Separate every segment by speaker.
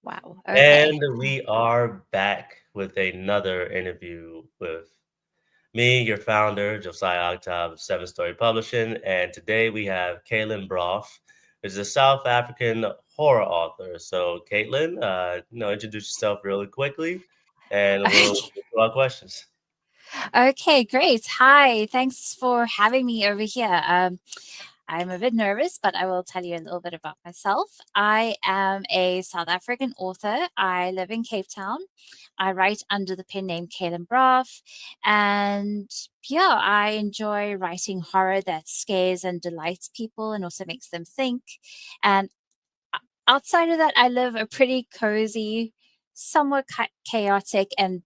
Speaker 1: Wow. Okay.
Speaker 2: And we are back with another interview with me, your founder, Josiah Octave of Seven Story Publishing. And today we have Cailynn Brawffe, who's a South African horror author. So, Caitlin, introduce yourself really quickly, and we'll
Speaker 1: Okay.
Speaker 2: get to our questions.
Speaker 1: Okay, great. Hi. Thanks for having me over here. I'm a bit nervous, but I will tell you a little bit about myself. I am a South African author. I live in Cape Town. I write under the pen name Cailynn Brawffe. And yeah, I enjoy writing horror that scares and delights people and also makes them think. And outside of that, I live a pretty cozy, somewhat chaotic, and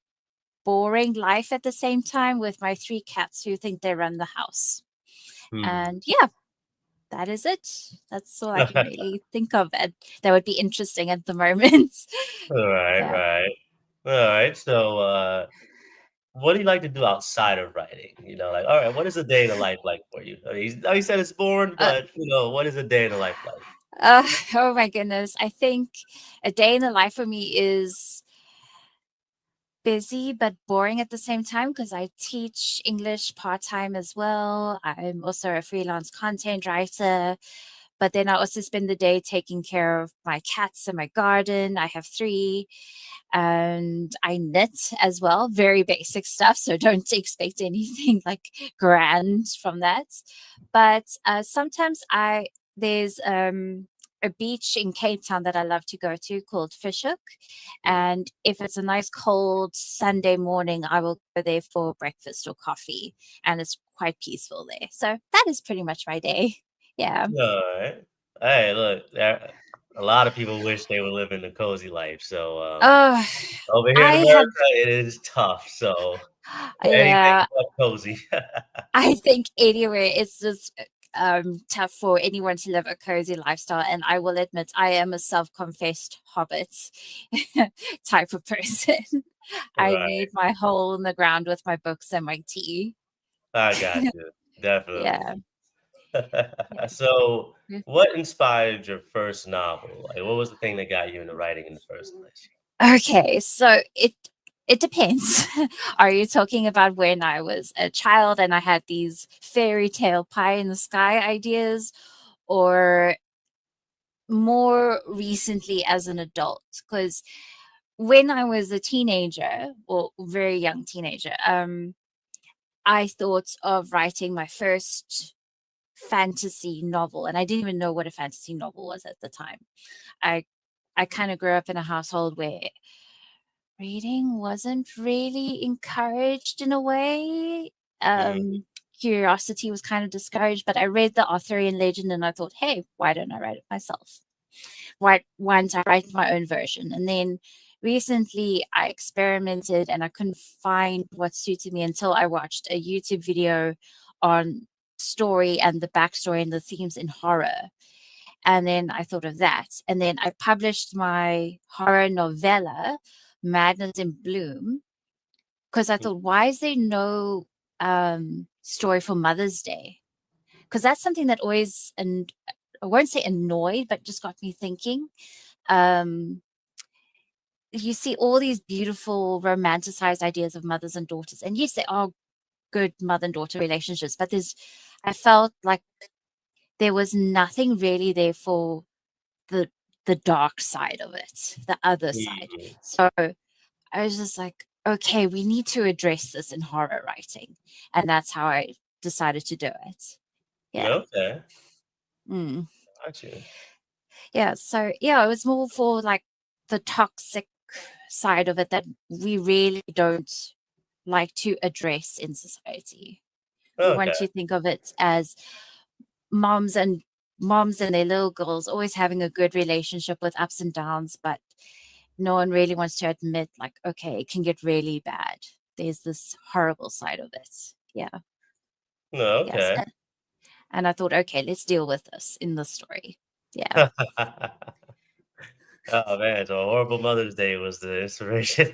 Speaker 1: boring life at the same time with my 3 cats who think they run the house.
Speaker 2: Hmm.
Speaker 1: And yeah, that is it. That's all I can really think of and that would be interesting at the moment.
Speaker 2: All right,
Speaker 1: Yeah.
Speaker 2: right. All right. So, what do you like to do outside of writing? Like, all right, what is a day in the life like for you? I mean, you said it's boring,
Speaker 1: Uh,
Speaker 2: but what is a day in the life like?
Speaker 1: oh my goodness. I think a day in the life for me is busy but boring at the same time because I teach English part-time as well. I'm also a freelance content writer. But then I also spend the day taking care of my cats and my garden. I have 3, and I knit as well, very basic stuff. So don't expect anything like grand from that. But sometimes there's a beach in Cape Town that I love to go to called Fishhook.
Speaker 2: Mm.
Speaker 1: And if it's a nice cold Sunday morning, I will go there for breakfast or coffee. And it's quite peaceful there. So that is pretty much my day. Yeah.
Speaker 2: Alright. Hey, look, a lot of people wish they would live in the cozy life. So,
Speaker 1: Oh,
Speaker 2: over here in
Speaker 1: I have,
Speaker 2: America, it is tough. So, anything
Speaker 1: yeah,
Speaker 2: but cozy.
Speaker 1: I think anywhere it's just tough for anyone to live a cozy lifestyle. And I will admit, I am a self-confessed hobbit type of person. I
Speaker 2: Right.
Speaker 1: need my hole in the ground with my books and my tea.
Speaker 2: I got you. Definitely.
Speaker 1: Yeah.
Speaker 2: So,
Speaker 1: Yeah.
Speaker 2: what inspired your first novel? Like, what was the thing that got you into writing in the first place?
Speaker 1: Okay, so it depends. Are you talking about when I was a child and I had these fairy tale pie in the sky ideas, or more recently as an adult? Because when I was a teenager, or very young teenager, I thought of writing my first fantasy novel, and I didn't even know what a fantasy novel was at the time. I I kind of grew up in a household where reading wasn't really encouraged in a way.
Speaker 2: Mhm.
Speaker 1: Um, Curiosity was kind of discouraged, but I read the Arthurian legend and I thought, hey, why don't I write it myself? Why don't I write my own version? And then recently I experimented and I couldn't find what suited me until I watched a YouTube video on story and the backstory and the themes in horror. And then I thought of that. And then I published my horror novella, Madness in Bloom, because I thought, why is there no story for Mother's Day? Because that's something that always, and I won't say annoyed, but just got me thinking. Um, you see all these beautiful romanticized ideas of mothers and daughters. And yes, there are good mother and daughter relationships, but I felt like there was nothing really there for the the dark side of it, the other side.
Speaker 2: Mhm.
Speaker 1: So I was just like, okay, we need to address this in horror writing. And that's how I decided to do it. Yeah.
Speaker 2: Okay.
Speaker 1: Mm.
Speaker 2: Got you.
Speaker 1: Yeah. So yeah, it was more for like the toxic side of it that we really don't like to address in society. We want
Speaker 2: Okay.
Speaker 1: to think of it as moms and moms and their little girls always having a good relationship with ups and downs, but no one really wants to admit, like, okay, it can get really bad. There's this horrible side of it. Yeah.
Speaker 2: No,
Speaker 1: Yes.
Speaker 2: okay.
Speaker 1: And I thought, okay, let's deal with this in the story. Yeah.
Speaker 2: Oh man, so a horrible Mother's Day was the inspiration.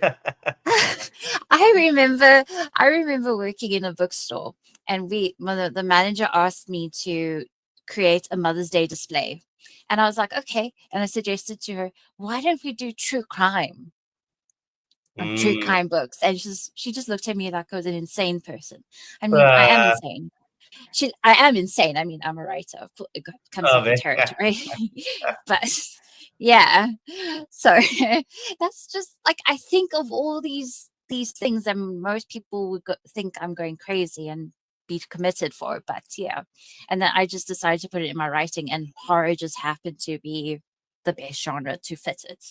Speaker 1: I remember I remember working in a bookstore and the manager asked me to create a Mother's Day display. And I was like, okay. And I suggested to her, why don't we do true crime? True
Speaker 2: Mm.
Speaker 1: crime books. And she just looked at me like I was an insane person. I mean, I am
Speaker 2: Uh,
Speaker 1: insane. I am insane. I mean, I'm a writer. It comes
Speaker 2: oh
Speaker 1: with the
Speaker 2: man.
Speaker 1: territory. But yeah. So that's just like, I think of all these things, and most people would think I'm going crazy and be committed for. But yeah. And then I just decided to put it in my writing, and horror just happened to be the best genre to fit it.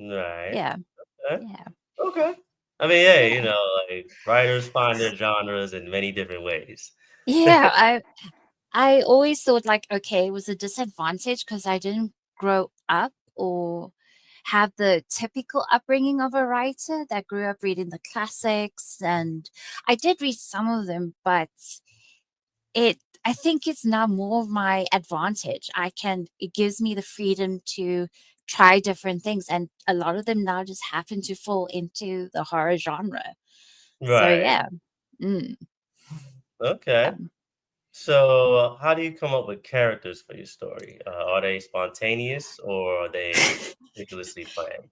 Speaker 2: Right.
Speaker 1: Yeah.
Speaker 2: Okay.
Speaker 1: Yeah.
Speaker 2: Okay. I mean, hey,
Speaker 1: Yeah.
Speaker 2: like writers find their genres in many different ways.
Speaker 1: Yeah. I always thought like, okay, it was a disadvantage because I didn't grow up or have the typical upbringing of a writer that grew up reading the classics. And I did read some of them, but I think it's now more of my advantage. It gives me the freedom to try different things. And a lot of them now just happen to fall into the horror genre. So
Speaker 2: Right.
Speaker 1: yeah. Mm,
Speaker 2: Okay.
Speaker 1: um,
Speaker 2: So, how do you come up with characters for your story? Are they spontaneous or are they meticulously planned?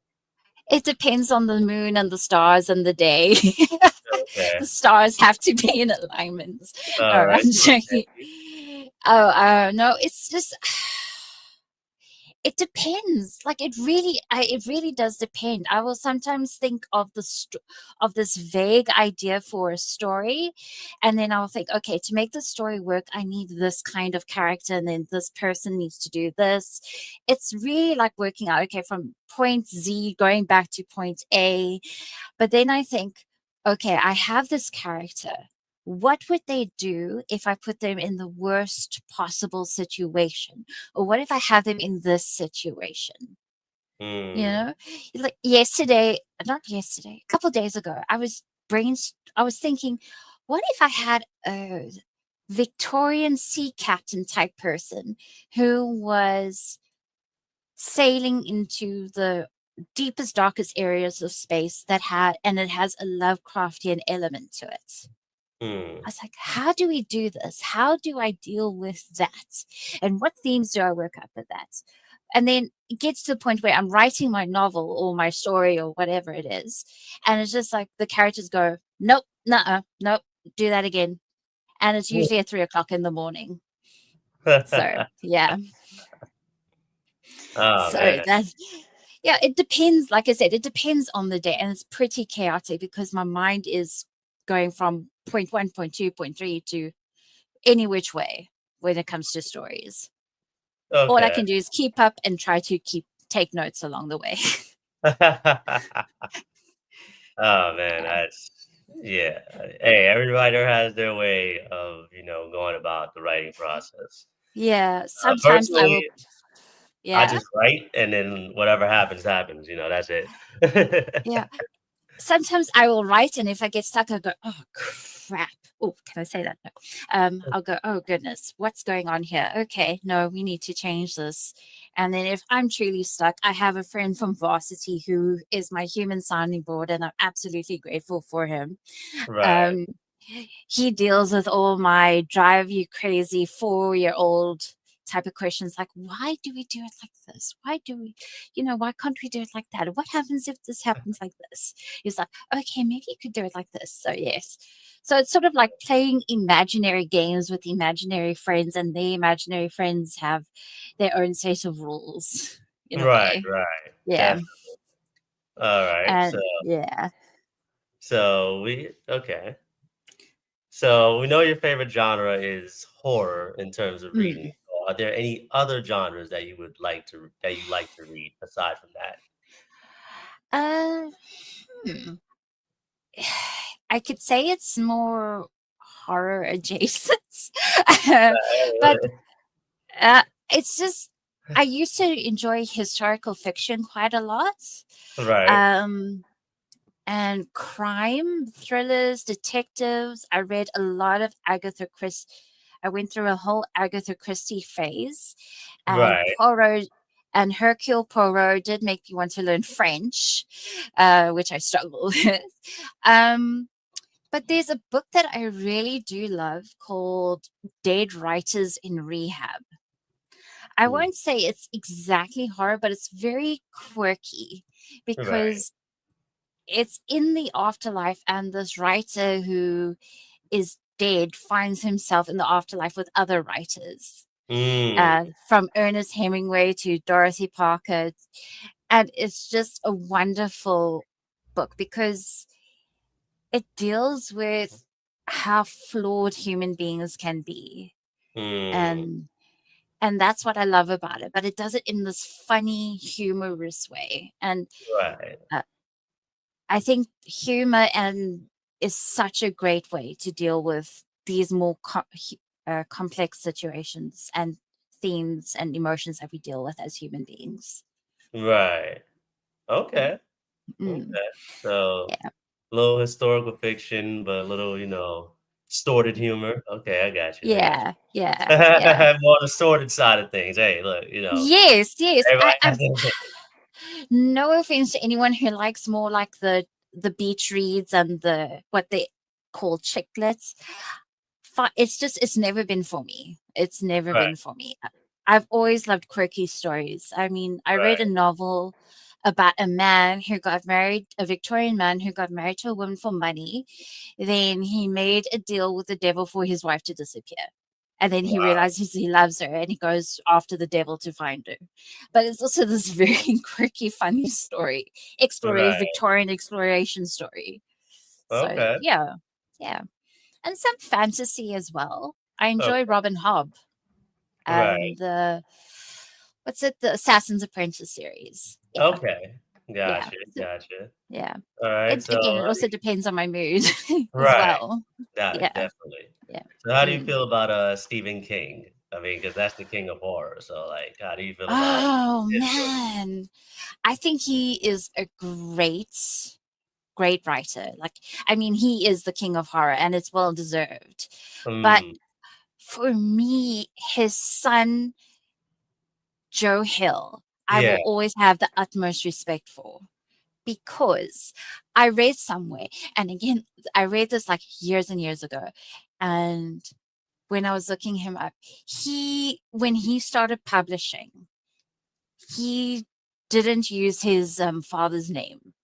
Speaker 1: It depends on the moon and the stars and the day.
Speaker 2: Okay.
Speaker 1: The stars have to be in alignment. No,
Speaker 2: All right.
Speaker 1: I'm joking. Oh, no, it's just it depends. Like it really does depend. I will sometimes think of of this vague idea for a story, and then I'll think, okay, to make the story work, I need this kind of character, and then this person needs to do this. It's really like working out, okay, from point Z going back to point A. But then I think, okay, I have this character. What would they do if I put them in the worst possible situation? Or what if I have them in this situation? You
Speaker 2: Hmm.
Speaker 1: know, like yesterday, not yesterday, a couple of days ago, I was thinking, what if I had a Victorian sea captain type person who was sailing into the deepest, darkest areas of space and it has a Lovecraftian element to it.
Speaker 2: Hmm.
Speaker 1: I was like, how do we do this? How do I deal with that? And what themes do I work up with that? And then it gets to the point where I'm writing my novel or my story or whatever it is. And it's just like the characters go, nope, nuh nope, do that again. And it's usually at 3 o'clock in the morning. So, yeah.
Speaker 2: Oh
Speaker 1: So
Speaker 2: man.
Speaker 1: that, yeah, it depends. Like I said, it depends on the day, and it's pretty chaotic because my mind is going from point one, point two, point three to any which way when it comes to stories. All I
Speaker 2: Okay.
Speaker 1: can do is keep up and try to take notes along the way.
Speaker 2: Oh man,
Speaker 1: Yeah.
Speaker 2: that's yeah. Hey, every writer has their way of going about the writing process.
Speaker 1: Yeah. Sometimes I will.
Speaker 2: Personally, I
Speaker 1: Yeah.
Speaker 2: just write, and then whatever happens, happens. That's it.
Speaker 1: Yeah. Sometimes I will write, and if I get stuck, I go, "Oh crap! Oh, can I say that? No. I'll go, "Oh goodness, what's going on here? Okay, no, we need to change this." And then if I'm truly stuck, I have a friend from varsity who is my human sounding board, and I'm absolutely grateful for him.
Speaker 2: Right.
Speaker 1: Um, he deals with all my drive you crazy 4-year-old type of questions like, why do we do it like this? Why do we, why can't we do it like that? What happens if this happens like this? He's like, okay, maybe you could do it like this. So yes. So it's sort of like playing imaginary games with imaginary friends, and the imaginary friends have their own set of rules in a
Speaker 2: Right.
Speaker 1: way.
Speaker 2: Right.
Speaker 1: Yeah.
Speaker 2: Definitely. All right. So,
Speaker 1: And yeah.
Speaker 2: so we okay. So we know your favorite genre is horror in terms of reading.
Speaker 1: Mm.
Speaker 2: Are there any other genres that you like to read aside from that?
Speaker 1: Uh, hmm. I could say it's more horror adjacent, but it's just I used to enjoy historical fiction quite a lot,
Speaker 2: Right.
Speaker 1: um, and crime thrillers, detectives. I read a lot of Agatha Christie. I went through a whole Agatha Christie phase, and
Speaker 2: Right.
Speaker 1: Poirot and Hercule Poirot did make me want to learn French, which I struggle with. Um, but there's a book that I really do love called Dead Writers in Rehab. I won't say it's exactly horror, but it's very quirky
Speaker 2: Right.
Speaker 1: because it's in the afterlife, and this writer who is dead finds himself in the afterlife with other writers,
Speaker 2: Mm.
Speaker 1: from Ernest Hemingway to Dorothy Parker. And it's just a wonderful book because it deals with how flawed human beings can be.
Speaker 2: Mm.
Speaker 1: And that's what I love about it. But it does it in this funny, humorous way. And
Speaker 2: Right.
Speaker 1: uh, I think humor and is such a great way to deal with these more complex situations and themes and emotions that we deal with as human beings.
Speaker 2: Right. Okay.
Speaker 1: Mm,
Speaker 2: Okay. So
Speaker 1: yeah,
Speaker 2: a little historical fiction, but a little, distorted humor. Okay, I got you. I got
Speaker 1: yeah, yeah, yeah.
Speaker 2: you. More the sordid side of things. Hey, look,
Speaker 1: Yes, yes.
Speaker 2: everybody
Speaker 1: I
Speaker 2: has their
Speaker 1: No offense to anyone who likes more like the beach reads and the what they call chicklets. It's never been for me. It's never
Speaker 2: right,
Speaker 1: been for me. I've always loved quirky stories. I mean, I read a
Speaker 2: right.
Speaker 1: novel about a man who got married, a Victorian man who got married to a woman for money. Then he made a deal with the devil for his wife to disappear. And then he
Speaker 2: Wow.
Speaker 1: realizes he loves her and he goes after the devil to find her. But it's also this very quirky, funny story.
Speaker 2: Right.
Speaker 1: Victorian exploration story. So
Speaker 2: Okay.
Speaker 1: yeah. Yeah. And some fantasy as well. I enjoy
Speaker 2: Okay.
Speaker 1: Robin Hobb
Speaker 2: Right.
Speaker 1: and the Assassin's Apprentice series. Yeah.
Speaker 2: Okay.
Speaker 1: Yeah.
Speaker 2: Gotcha. Gotcha.
Speaker 1: Yeah.
Speaker 2: All right.
Speaker 1: It
Speaker 2: So,
Speaker 1: again, it also depends on my mood as
Speaker 2: right.
Speaker 1: well.
Speaker 2: Yeah,
Speaker 1: Yeah.
Speaker 2: definitely.
Speaker 1: Yeah.
Speaker 2: So, how do you
Speaker 1: Mm.
Speaker 2: feel about Stephen King? I mean, because that's the king of horror. So, like, how do you feel about
Speaker 1: Oh
Speaker 2: his work?
Speaker 1: man. I think he is a great writer. Like, I mean, he is the king of horror and it's well deserved. But
Speaker 2: Mm,
Speaker 1: for me, his son, Joe Hill, I
Speaker 2: yeah.
Speaker 1: will always have the utmost respect for because I read somewhere, and again, I read this like years and years ago. And when I was looking him up, when he started publishing, he didn't use his father's name.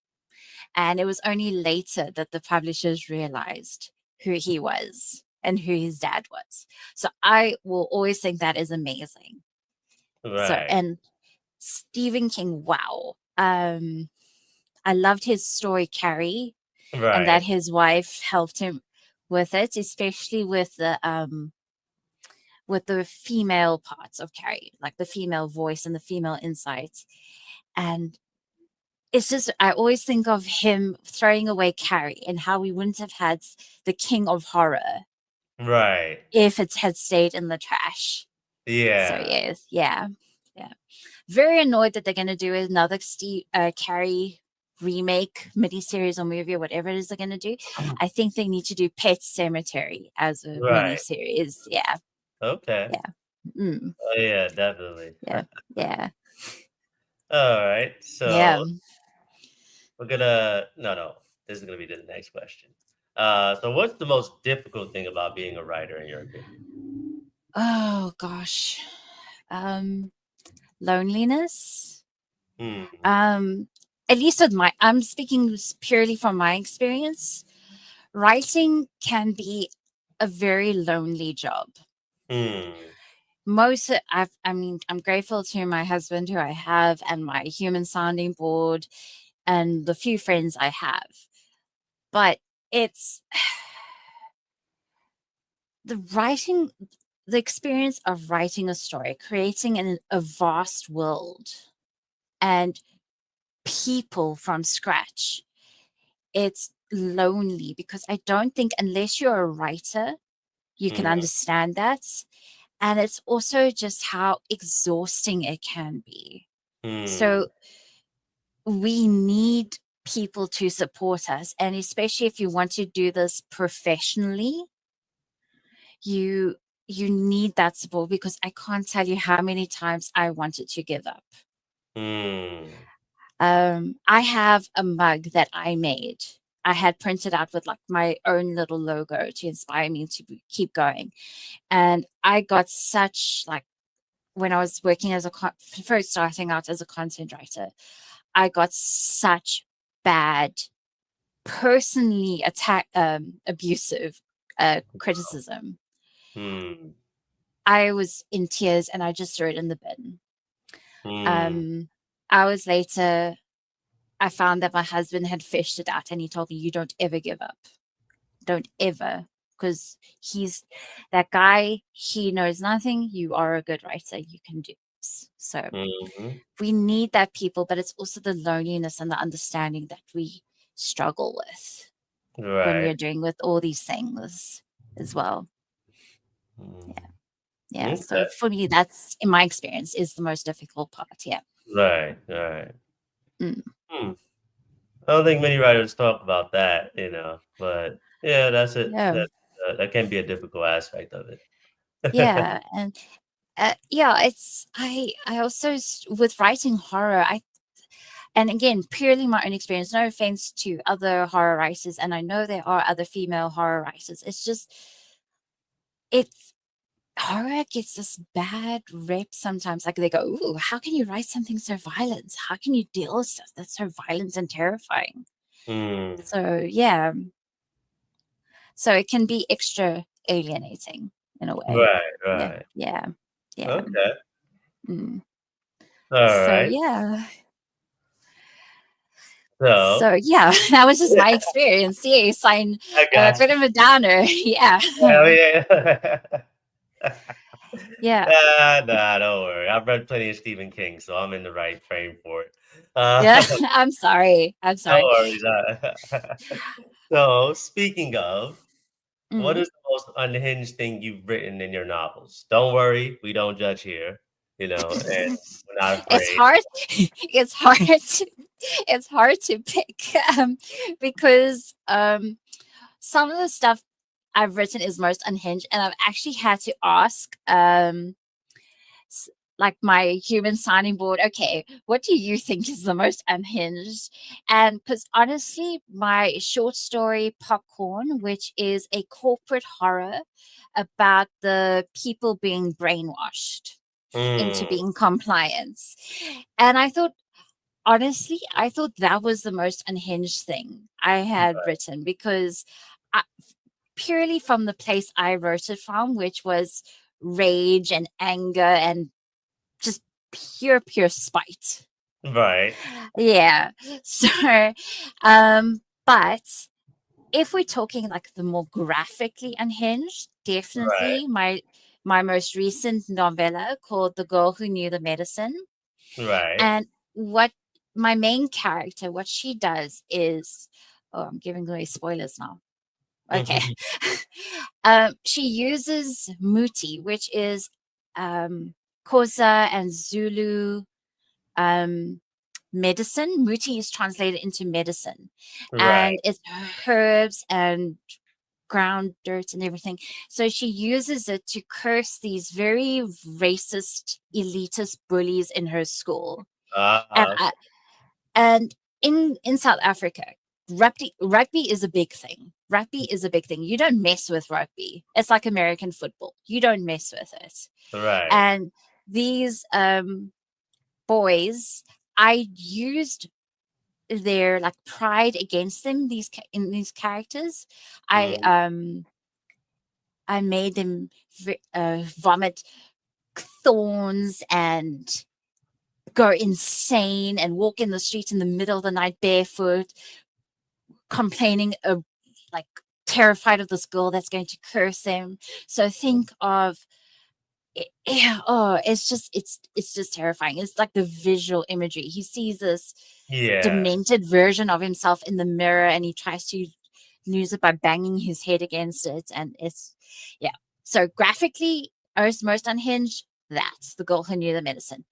Speaker 1: And it was only later that the publishers realized who he was and who his dad was. So I will always think that is amazing. So,
Speaker 2: Right.
Speaker 1: and Stephen King, wow. I loved his story, Carrie, and
Speaker 2: Right.
Speaker 1: that his wife helped him with it, especially with the female parts of Carrie, like the female voice and the female insights. And it's just, I always think of him throwing away Carrie and how we wouldn't have had the king of horror
Speaker 2: Right.
Speaker 1: if it had stayed in the trash. So
Speaker 2: Yeah.
Speaker 1: yes, yeah, yeah. Very annoyed that they're going to do another Carrie remake, miniseries, or movie, or whatever it is they're going to do. I think they need to do Pet Cemetery as a
Speaker 2: Right.
Speaker 1: miniseries. Yeah,
Speaker 2: Okay.
Speaker 1: yeah, mm,
Speaker 2: Oh, yeah, definitely.
Speaker 1: yeah, yeah,
Speaker 2: All right.
Speaker 1: yeah.
Speaker 2: So we're gonna no. This is gonna be the next question. So what's the most difficult thing about being a writer in your opinion?
Speaker 1: Oh gosh, um, loneliness.
Speaker 2: Hmm.
Speaker 1: Um, at least I'm speaking purely from my experience. Writing can be a very lonely job.
Speaker 2: Hmm.
Speaker 1: I mean, I'm grateful to my husband who I have and my human sounding board and the few friends I have. But it's the writing, the experience of writing a story, creating a vast world and people from scratch. It's lonely because I don't think unless you're a writer, you can
Speaker 2: Hmm.
Speaker 1: understand that. And it's also just how exhausting it can be.
Speaker 2: Hmm.
Speaker 1: So we need people to support us. And especially if you want to do this professionally, you you need that support because I can't tell you how many times I wanted to give up.
Speaker 2: Hmm.
Speaker 1: I have a mug that I made. I had printed out with like my own little logo to inspire me to keep going. And I got such like when I was working as first starting out as a content writer, I got such bad, personally abusive criticism.
Speaker 2: Hmm.
Speaker 1: I was in tears and I just threw it in the bin.
Speaker 2: Hmm.
Speaker 1: Um, Hours later, I found that my husband had fished it out and he told me, "You don't ever give up. Don't ever." Because he's that guy, he knows nothing. You are a good writer. You can do this. So
Speaker 2: Hmm.
Speaker 1: we need that people, but it's also the loneliness and the understanding that we struggle with when we
Speaker 2: Right.
Speaker 1: are doing with all these things as well.
Speaker 2: Hmm.
Speaker 1: Yeah. So
Speaker 2: Okay.
Speaker 1: for me, that's in my experience is the most difficult part. Yeah.
Speaker 2: Right. Right.
Speaker 1: Mm.
Speaker 2: Hmm. I don't think many writers talk about that, but yeah, that's it.
Speaker 1: Yeah.
Speaker 2: That can be a difficult aspect of it.
Speaker 1: Yeah. And yeah, it's I also with writing horror, and again, purely my own experience, no offense to other horror writers, and I know there are other female horror writers. It's just it's horror gets this bad rep sometimes. Like they go, "Ooh, how can you write something so violent? How can you deal with stuff that's so violent and terrifying?"
Speaker 2: Hmm.
Speaker 1: So yeah, so it can be extra alienating in a way.
Speaker 2: Right.
Speaker 1: Yeah,
Speaker 2: Right.
Speaker 1: yeah, yeah.
Speaker 2: Okay.
Speaker 1: Mm.
Speaker 2: All
Speaker 1: So
Speaker 2: right.
Speaker 1: yeah,
Speaker 2: So
Speaker 1: so yeah, that was just my experience. Yes, I'm
Speaker 2: I
Speaker 1: a
Speaker 2: got
Speaker 1: bit of a downer. Yeah,
Speaker 2: you. Yeah.
Speaker 1: yeah,
Speaker 2: Nah, don't worry. I've read plenty of Stephen King, so I'm in the right frame for it.
Speaker 1: yeah.
Speaker 2: No
Speaker 1: I'm sorry. I'm sorry.
Speaker 2: worries. So, speaking of, what
Speaker 1: Mm.
Speaker 2: is the most unhinged thing you've written in your novels? Don't worry, we don't judge here, and we're not
Speaker 1: It's
Speaker 2: afraid.
Speaker 1: hard. It's hard to. It's hard to pick because some of the stuff I've written is most unhinged, and I've actually had to ask like my human signing board, okay, what do you think is the most unhinged? And because honestly, my short story Popcorn, which is a corporate horror about the people being brainwashed into
Speaker 2: Mm,
Speaker 1: being compliance. And I thought, honestly, I thought that was the most unhinged thing I had written because I, purely from the place I wrote it from, which was rage and anger and just pure spite.
Speaker 2: right,
Speaker 1: Yeah. So, but if we're talking like the more graphically unhinged,
Speaker 2: right,
Speaker 1: definitely my most recent novella called The Girl Who Knew the Medicine.
Speaker 2: right.
Speaker 1: And what my main character, what she does is, oh, I'm giving away spoilers now. Okay. She uses Muti, which is Xhosa and Zulu um, medicine. Muti is translated into medicine,
Speaker 2: Right.
Speaker 1: and it's herbs and ground dirt and everything. So she uses it to curse these very racist, elitist bullies in her school. And
Speaker 2: Uh,
Speaker 1: and in South Africa, rugby is a big thing. Rugby is a big thing. You don't mess with rugby. It's like American football. You don't mess with it.
Speaker 2: right.
Speaker 1: And these boys, I used their like pride against them. In these characters, I
Speaker 2: Mm,
Speaker 1: um I made them vomit thorns and go insane and walk in the street in the middle of the night barefoot, complaining of like terrified of this girl that's going to curse them. So think of yeah, oh, it's just terrifying. It's like the visual imagery. He sees this
Speaker 2: yeah.
Speaker 1: demented version of himself in the mirror and he tries to lose it by banging his head against it. And it's yeah. So graphically, most unhinged, that's the girl who knew the medicine.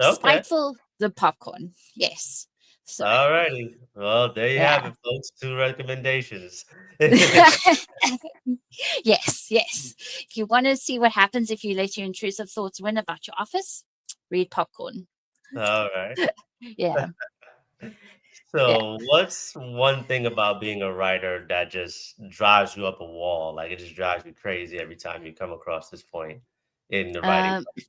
Speaker 2: Okay.
Speaker 1: Spiteful, the popcorn. Yes. So
Speaker 2: All righty. Well, there you have
Speaker 1: yeah.
Speaker 2: it, folks. Two recommendations.
Speaker 1: Yes, yes. If you want to see what happens if you let your intrusive thoughts win about your office, read Popcorn.
Speaker 2: All right.
Speaker 1: Yeah, yeah.
Speaker 2: So, what's one thing about being a writer that just drives you up a wall? Like it just drives you crazy every time you come across this point in the writing
Speaker 1: Um,
Speaker 2: process?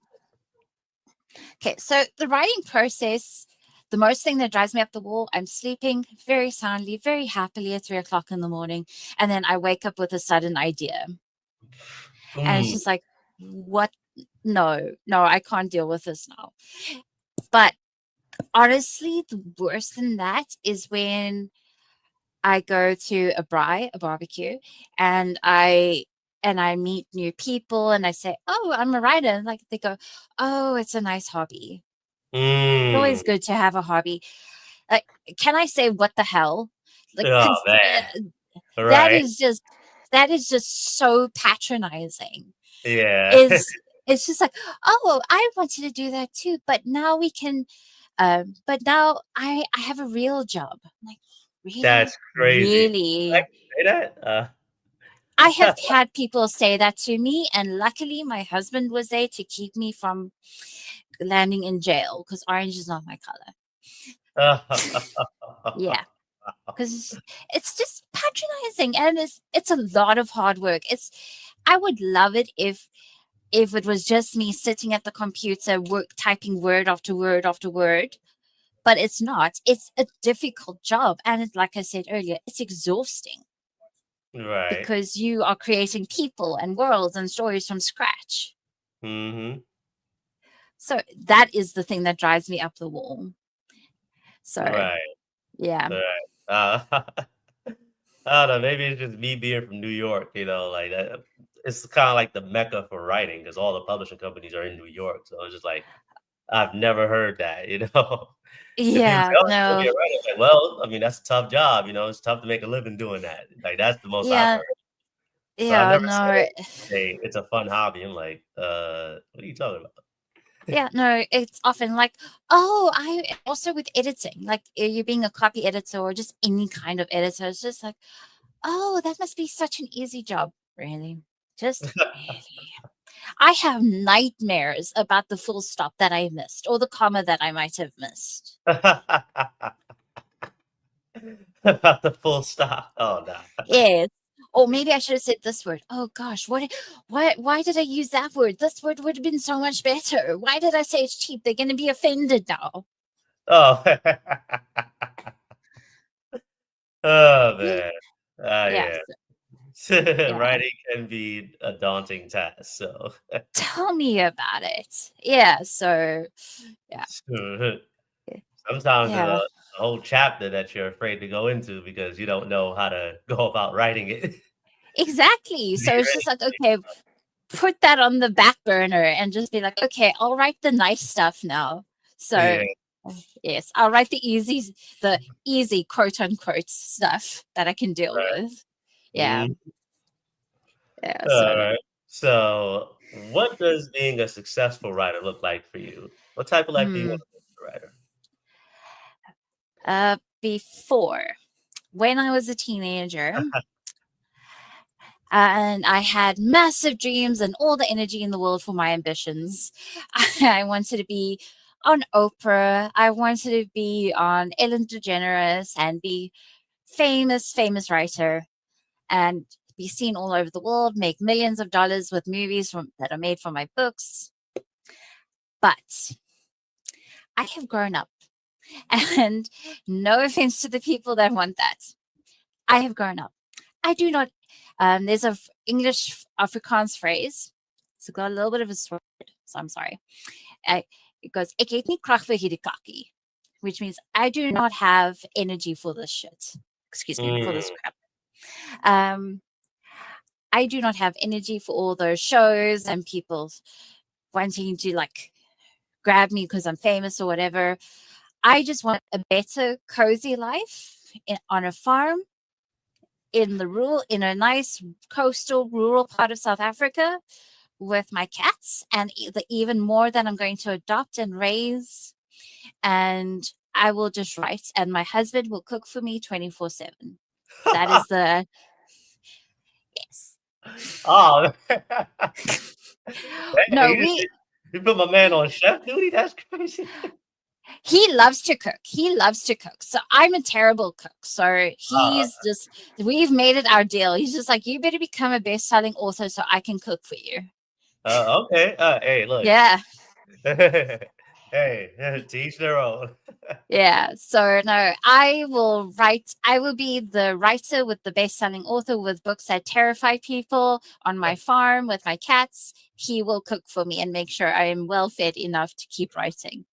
Speaker 1: Okay, so the writing process, the most thing that drives me up the wall, I'm sleeping very soundly, very happily at 3 o'clock in the morning, and then I wake up with a sudden idea. And it's
Speaker 2: Mm.
Speaker 1: just like, what? No, I can't deal with this now. But honestly, the worst than that is when I go to a barbecue, and I meet new people, and I say, "Oh, I'm a writer." And like they go, "Oh, it's a nice hobby. It's
Speaker 2: Mm.
Speaker 1: always good to have a hobby." Like, can I say what the hell? Like,
Speaker 2: Oh man.
Speaker 1: that
Speaker 2: Right.
Speaker 1: is just so patronizing.
Speaker 2: Yeah.
Speaker 1: Is It's just like, oh, I wanted to do that too, but now we can. But now I have a real job. I'm like, really,
Speaker 2: That's crazy. I
Speaker 1: really.
Speaker 2: can say that.
Speaker 1: I have had people say that to me, and luckily my husband was there to keep me from landing in jail because orange is not my color. Yeah, because it's just patronizing, and it's a lot of hard work. I would love it if it was just me sitting at the computer typing word after word after word, but it's not. It's a difficult job, and like I said earlier, it's exhausting
Speaker 2: Right.
Speaker 1: because you are creating people and worlds and stories from scratch.
Speaker 2: Mhm.
Speaker 1: So that is the thing that drives me up the wall. So
Speaker 2: Right.
Speaker 1: yeah.
Speaker 2: Right. I don't know, maybe it's just me being from New York, like that. It's kind of like the mecca for writing because all the publishing companies are in New York. So it's just like I've never heard that, And people say,
Speaker 1: Yeah,
Speaker 2: "Oh, you want to be
Speaker 1: no.
Speaker 2: a writer?" Like, well, I mean, that's a tough job, It's tough to make a living doing that. Like that's the most I've
Speaker 1: Yeah,
Speaker 2: heard. So I've
Speaker 1: yeah,
Speaker 2: never
Speaker 1: no.
Speaker 2: said, "Hey, it's a fun hobby." I'm like, what are you talking about?
Speaker 1: Yeah, no, it's often like, oh, I also with editing, like you being a copy editor or just any kind of editor, it's just like, oh, that must be such an easy job. Really? Just really? I have nightmares about the full stop that I missed or the comma that I might have missed.
Speaker 2: About the full stop. Oh no.
Speaker 1: Yes. Or maybe I should have said this word. Oh gosh, why did I use that word? This word would have been so much better. Why did I say it's cheap? They're gonna be offended now.
Speaker 2: Oh. Oh
Speaker 1: Yeah.
Speaker 2: man.
Speaker 1: Yes.
Speaker 2: Yeah.
Speaker 1: Yeah.
Speaker 2: Writing can be a daunting task. So
Speaker 1: Tell me about it. Yeah, so yeah.
Speaker 2: sometimes there's
Speaker 1: Yeah.
Speaker 2: a whole chapter that you're afraid to go into because you don't know how to go about writing it.
Speaker 1: Exactly. So it's just like, okay, put that on the back burner and just be like, okay, I'll write the nice stuff now.
Speaker 2: Yeah.
Speaker 1: So yes, I'll write the easy quote unquote stuff that I can deal
Speaker 2: Right.
Speaker 1: with. Yeah.
Speaker 2: Mhm.
Speaker 1: Yeah.
Speaker 2: All
Speaker 1: So
Speaker 2: right. So, what does being a successful writer look like for you? What type of life do you
Speaker 1: hmm.
Speaker 2: want to live as a writer?
Speaker 1: Before, when I was a teenager, and I had massive dreams and all the energy in the world for my ambitions. I wanted to be on Oprah. I wanted to be on Ellen DeGeneres and be famous writer and be seen all over the world, make millions of dollars with movies that are made from my books. But I have grown up, and no offense to the people that want that. I have grown up. I do not. There's a English Afrikaans phrase. It's got a little bit of a swear word, so I'm sorry. It goes, "Ek het nie krag vir hierdie kakkie," which means I do not have energy for this shit. Excuse me, for this
Speaker 2: Mm,
Speaker 1: crap. Um, I do not have energy for all those shows and people wanting to like grab me because I'm famous or whatever. I just want a better, cozy life on a farm in a nice coastal rural part of South Africa with my cats and the even more that I'm going to adopt and raise. And I will just write, and my husband will cook for me 24/7. That is the yes.
Speaker 2: Oh, dang,
Speaker 1: No,
Speaker 2: you put my man on chef duty? That's crazy.
Speaker 1: he loves to cook. He loves to cook. So I'm a terrible cook. So
Speaker 2: Uh,
Speaker 1: we've made it our deal. He's just like, you better become a best-selling author so I can cook for you.
Speaker 2: okay. Hey, look.
Speaker 1: Yeah.
Speaker 2: Hey, teach their own.
Speaker 1: Yeah. So no, I will write. I will be the writer with the best-selling author with books that terrify people on my farm with my cats. He will cook for me and make sure I am well fed enough to keep writing.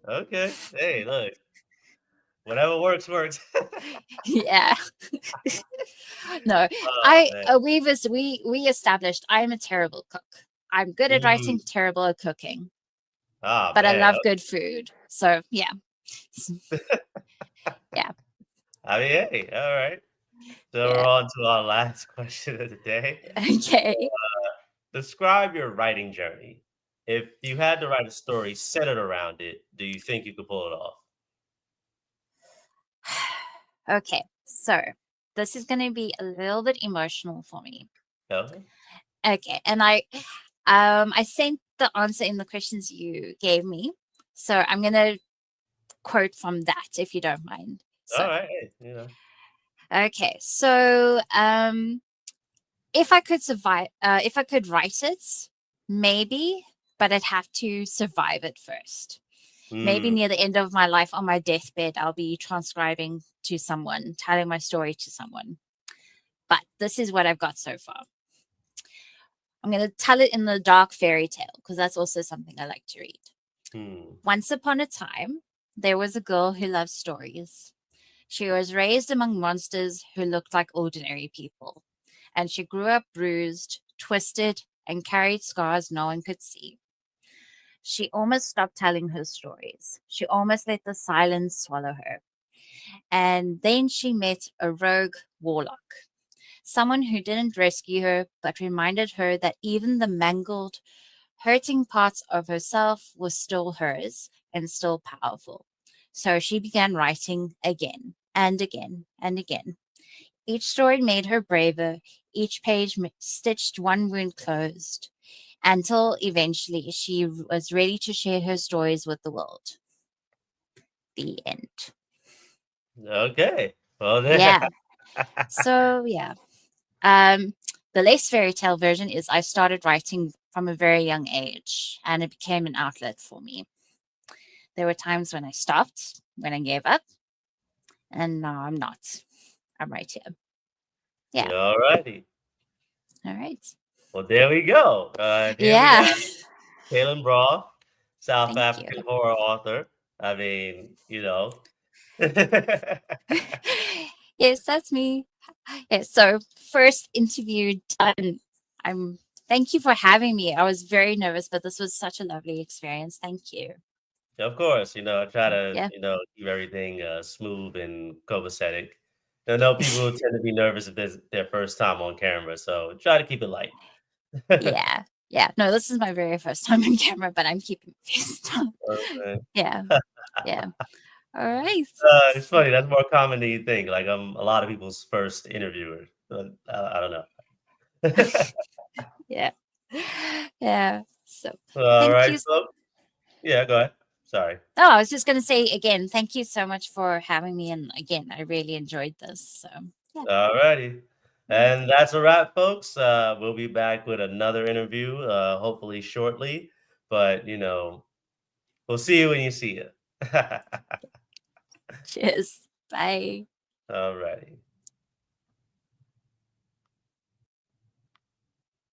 Speaker 2: Okay. Hey, look, whatever works, works.
Speaker 1: Yeah. No,
Speaker 2: Oh
Speaker 1: I
Speaker 2: man.
Speaker 1: we established I'm a terrible cook. I'm good at writing,
Speaker 2: Mm.
Speaker 1: terrible at cooking,
Speaker 2: Oh
Speaker 1: but I
Speaker 2: man.
Speaker 1: love good food. So yeah, yeah,
Speaker 2: I mean, hey, all right. So we're
Speaker 1: yeah.
Speaker 2: on to our last question of the day.
Speaker 1: Okay.
Speaker 2: Describe your writing journey. If you had to write a story centered around it, do you think you could pull it off?
Speaker 1: Okay. So this is going to be a little bit emotional for me.
Speaker 2: Okay.
Speaker 1: Okay, and I sent the answer in the questions you gave me, so I'm going to quote from that if you don't mind.
Speaker 2: All
Speaker 1: So
Speaker 2: right. Hey, you know.
Speaker 1: okay, so if I could survive, if I could write it, maybe, but I'd have to survive it first. Maybe
Speaker 2: Mm,
Speaker 1: near the end of my life on my deathbed, I'll be transcribing to someone, telling my story to someone. But this is what I've got so far. I'm going to tell it in the dark fairy tale because that's also something I like to read.
Speaker 2: hmm.
Speaker 1: Once upon a time, there was a girl who loved stories. She was raised among monsters who looked like ordinary people, and she grew up bruised, twisted, and carried scars no one could see. She almost stopped telling her stories. She almost let the silence swallow her. And then she met a rogue warlock, someone who didn't rescue her but reminded her that even the mangled, hurting parts of herself were still hers and still powerful. So she began writing again and again and again. Each story made her braver, each page stitched one wound closed, until eventually she was ready to share her stories with the world. The end.
Speaker 2: Okay. Well, there.
Speaker 1: Yeah. So, yeah. Um, the less fairy tale version is I started writing from a very young age and it became an outlet for me. There were times when I stopped, when I gave up, and now I'm not. I'm right here. Yeah.
Speaker 2: All righty.
Speaker 1: All right.
Speaker 2: Well, there we go. Here we
Speaker 1: Yeah.
Speaker 2: have Cailynn Brawffe, South
Speaker 1: Thank you.
Speaker 2: African horror author. I mean,
Speaker 1: Yes, that's me. Yes. So first interview done. I'm thank you for having me. I was very nervous, but this was such a lovely experience. Thank you.
Speaker 2: Of course, I try to,
Speaker 1: Yeah.
Speaker 2: keep everything smooth and copacetic. I know people tend to be nervous if it's their first time on camera, so try to keep it light.
Speaker 1: Yeah. Yeah. No, this is my very first time on camera, but I'm keeping my face down.
Speaker 2: Okay.
Speaker 1: Yeah. Yeah. All right.
Speaker 2: It's funny. That's more common than you think. Like I'm a lot of people's first interviewer. But, I don't know.
Speaker 1: Yeah. Yeah. So
Speaker 2: All
Speaker 1: thank
Speaker 2: right,
Speaker 1: you.
Speaker 2: so yeah, go ahead. Sorry.
Speaker 1: Oh, I was just going to say again, thank you so much for having me. And again, I really enjoyed this. So, yeah.
Speaker 2: All righty. And that's a wrap, folks. We'll be back with another interview, hopefully shortly. But we'll see you when you see it.
Speaker 1: Cheers. Bye.
Speaker 2: All righty.